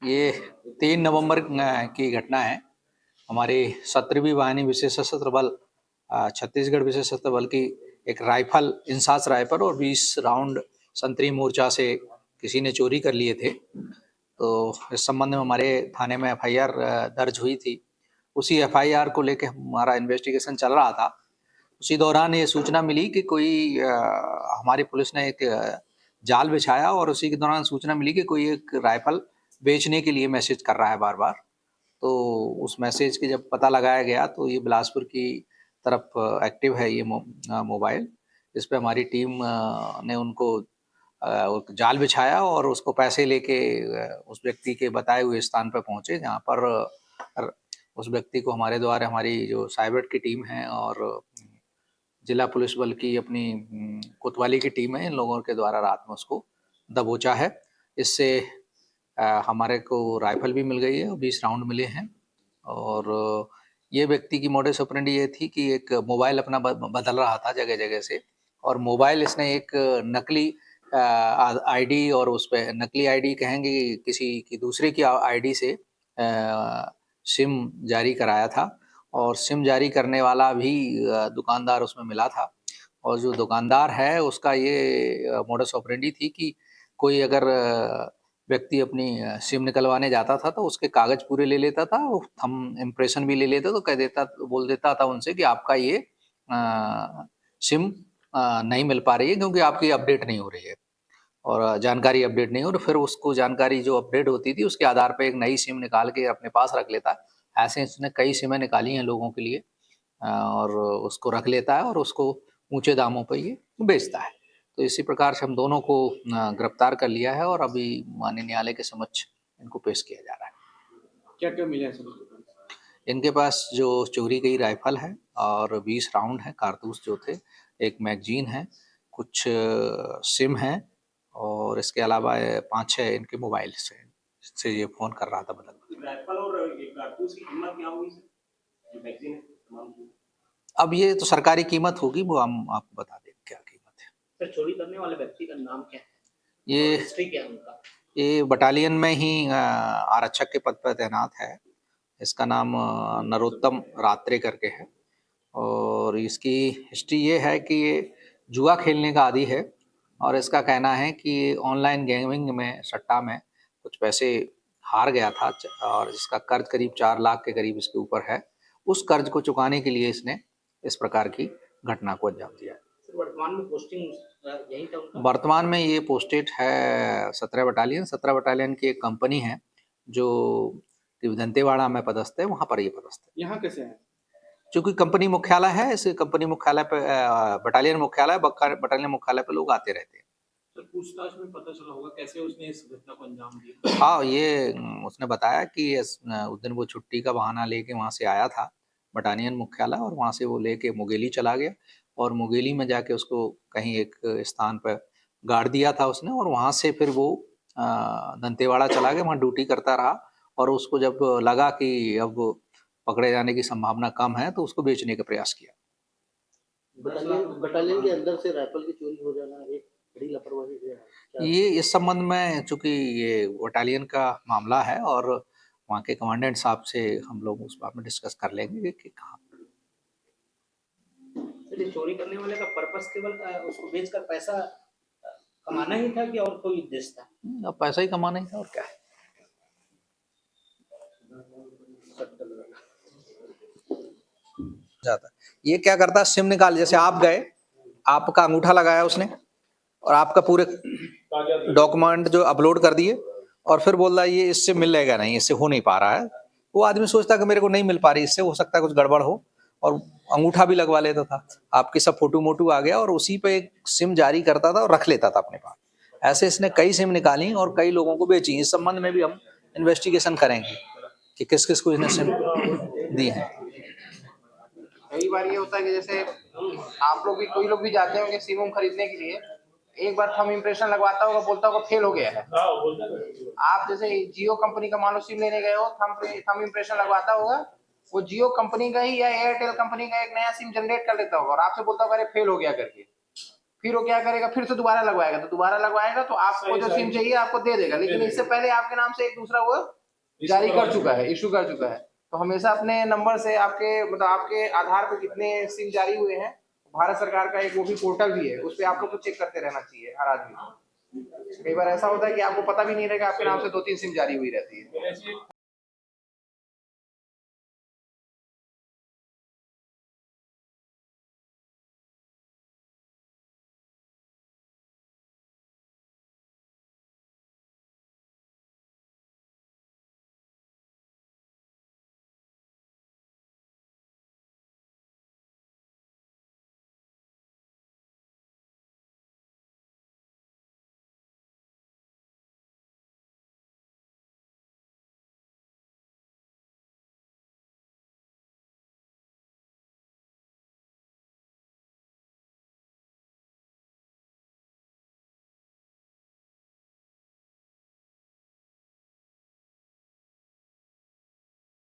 ये 3 नवंबर की घटना है। हमारे 17वीं वाहिनी विशेष सशस्त्र बल छत्तीसगढ़ विशेष सशस्त्र बल की एक राइफल, इंसास राइफल और 20 राउंड संतरी मोर्चा से किसी ने चोरी कर लिए थे। तो इस संबंध में हमारे थाने में एफआईआर दर्ज हुई थी। उसी एफआईआर को लेके हमारा इन्वेस्टिगेशन चल रहा था। उसी दौरान ये सूचना मिली कि कोई हमारी पुलिस ने एक जाल बिछाया और उसी के दौरान सूचना मिली कि कोई एक राइफल बेचने के लिए मैसेज कर रहा है बार-बार। तो उस मैसेज के जब पता लगाया गया तो ये बिलासपुर की तरफ एक्टिव है ये मोबाइल। इस पे हमारी टीम ने उनको एक जाल बिछाया और उसको पैसे लेके उस व्यक्ति के बताए हुए स्थान पे पहुँचे, जहाँ पर उस व्यक्ति को हमारे द्वारा हमारी जो साइबर की टीम है और जिला पुलिस बल की अपनी कोतवाली की टीम है, इन लोगों के द्वारा रात में उसको दबोचा है। इससे हमारे को राइफल भी मिल गई है और 20 राउंड मिले हैं। और ये व्यक्ति की मोडस ऑपरेंडी ये थी कि एक मोबाइल अपना बदल रहा था जगह-जगह से, और मोबाइल इसने एक नकली आईडी, और उस पे नकली आईडी कहेंगे किसी की दूसरे की आईडी से सिम जारी कराया था, और सिम जारी करने वाला भी दुकानदार उसमें मिला था। और जो दुकानदार है उसका ये मोडस ऑपरेंडी थी कि कोई अगर व्यक्ति अपनी सिम निकलवाने जाता था तो उसके कागज़ पूरे ले लेता था, थंब इम्प्रेशन भी ले लेता, तो बोल देता था उनसे कि आपका ये सिम नहीं मिल पा रही है क्योंकि आपकी अपडेट नहीं हो रही है, और जानकारी अपडेट नहीं हो रही। फिर उसको जानकारी जो अपडेट होती थी उसके आधार पे एक नई सिम निकाल के अपने पास रख लेता है। ऐसे इसने कई सिमें निकाली हैं लोगों के लिए, और उसको रख लेता है और उसको ऊँचे दामों पे ये बेचता है। तो इसी प्रकार से हम दोनों को गिरफ्तार कर लिया है और अभी माननीय न्यायालय के समक्ष इनको पेश किया जा रहा है। क्या-क्या मिला है सबूत? इनके पास जो चोरी गई राइफल है और 20 राउंड है, कारतूस जो थे, एक मैगज़ीन है, कुछ सिम है, और इसके अलावा 5-6 इनके मोबाइल्स हैं, जिससे ये फ़ोन कर रहा था बदल-बदल। राइफल और ये कारतूस की कीमत क्या होगी सर? जो मैगज़ीन है तमाम की? अब ये तो सरकारी कीमत होगी, वो हम आपको बता देंगे क्या कीमत है। सर चोरी करने वाले व्यक्ति का नाम क्या है? ये और हिस्ट्री क्या है उनका? ये बटालियन में ही आरक्षक के पद पर तैनात है। इसका नाम नरोत्तम रात्रे करके है, और इसकी हिस्ट्री ये है कि ये जुआ खेलने का आदी है, और इसका कहना है कि ऑनलाइन गेमिंग में, सट्टा में कुछ पैसे हार गया था, और जिसका कर्ज करीब 4 लाख के करीब इसके ऊपर है। उस कर्ज को चुकाने के लिए इसने इस प्रकार की घटना को अंजाम दिया है। सर वर्तमान में पोस्टिंग यहीं था उनका? वर्तमान में ये पोस्टेड है 17 बटालियन। 17 बटालियन की एक कंपनी है जो दंतेवाड़ा में पदस्थ है, वहाँ पर ये पदस्थ है। यहाँ कैसे है? चूँकि कंपनी मुख्यालय है, इस कंपनी मुख्यालय पे बटालियन मुख्यालय, बटालियन मुख्यालय पे लोग आते रहते हैं। सर पूछताछ में पता चला होगा कैसे उसने इस घटना को अंजाम दिया? हाँ, ये उसने बताया कि उस दिन वो छुट्टी का बहाना लेके वहाँ से आया था बटालियन मुख्यालय, और वहाँ से वो लेके मुंगेली चला गया, और मुंगेली में जाके उसको कहीं एक स्थान पर गाड़ दिया था उसने, और वहाँ से फिर वो दंतेवाड़ा चला गया, वहाँ ड्यूटी करता रहा, और उसको जब लगा कि अब पकड़े जाने की संभावना कम है तो उसको बेचने का प्रयास किया। बटालियन के अंदर से राइफल की चोरी हो जाना एक बड़ी लापरवाही है। ये इस संबंध में, चूँकि ये बटालियन का मामला है और वहाँ के कमांडेंट साहब से हम लोग उस बारे में डिस्कस कर लेंगे कि कहाँ। चोरी करने वाले का पर्पस केवल उसको बेचकर पैसा कमाना ही था कि और कोई उद्देश्य था? अब पैसा ही कमाना ही था, और क्या है। जाता ये क्या करता, सिम निकाल, जैसे आप गए, आपका अंगूठा लगाया उसने और आपका पूरे डॉक्यूमेंट जो अपलोड कर दिए, और फिर बोल रहा है ये इससे मिलेगा नहीं, इससे हो नहीं पा रहा है। वो आदमी सोचता कि मेरे को नहीं मिल पा रही, इससे हो सकता है कुछ गड़बड़ हो, और अंगूठा भी लगवा लेता था, आपकी सब फोटो मोटू आ गया, और उसी पे एक सिम जारी करता था और रख लेता था अपने पास। ऐसे इसने कई सिम निकाली और कई लोगों को बेची। इस संबंध में भी हम इन्वेस्टिगेशन करेंगे कि किस किस को इसने सिम दी है। कई बार ये होता है कि जैसे आप लोग भी, कोई लोग भी जाते होंगे सिम खरीदने के लिए, एक बार थंब इम्प्रेशन लगवाता होगा, बोलता होगा फेल हो गया है। आप जैसे जियो कंपनी का मान लो सिम लेने गए हो, थंब इम्प्रेशन लगवाता होगा, वो जियो कंपनी का ही या एयरटेल कंपनी का एक नया सिम जनरेट कर लेता होगा और आपसे बोलता होगा अरे फेल हो गया करके। फिर वो क्या करेगा, फिर से दोबारा लगवाएगा, तो दोबारा लगवाएगा तो आपको जो सिम चाहिए आपको दे देगा, लेकिन इससे पहले आपके नाम से एक दूसरा वो जारी कर चुका है, इशू कर चुका है। तो हमेशा अपने नंबर से आपके मतलब आपके आधार पे कितने सिम जारी हुए हैं, भारत सरकार का एक वो भी पोर्टल भी है, उस पर आप लोग को चेक करते रहना चाहिए हर आदमी को। कई बार ऐसा होता है कि आपको पता भी नहीं रहेगा, आपके नाम से 2-3 सिम जारी हुई रहती है।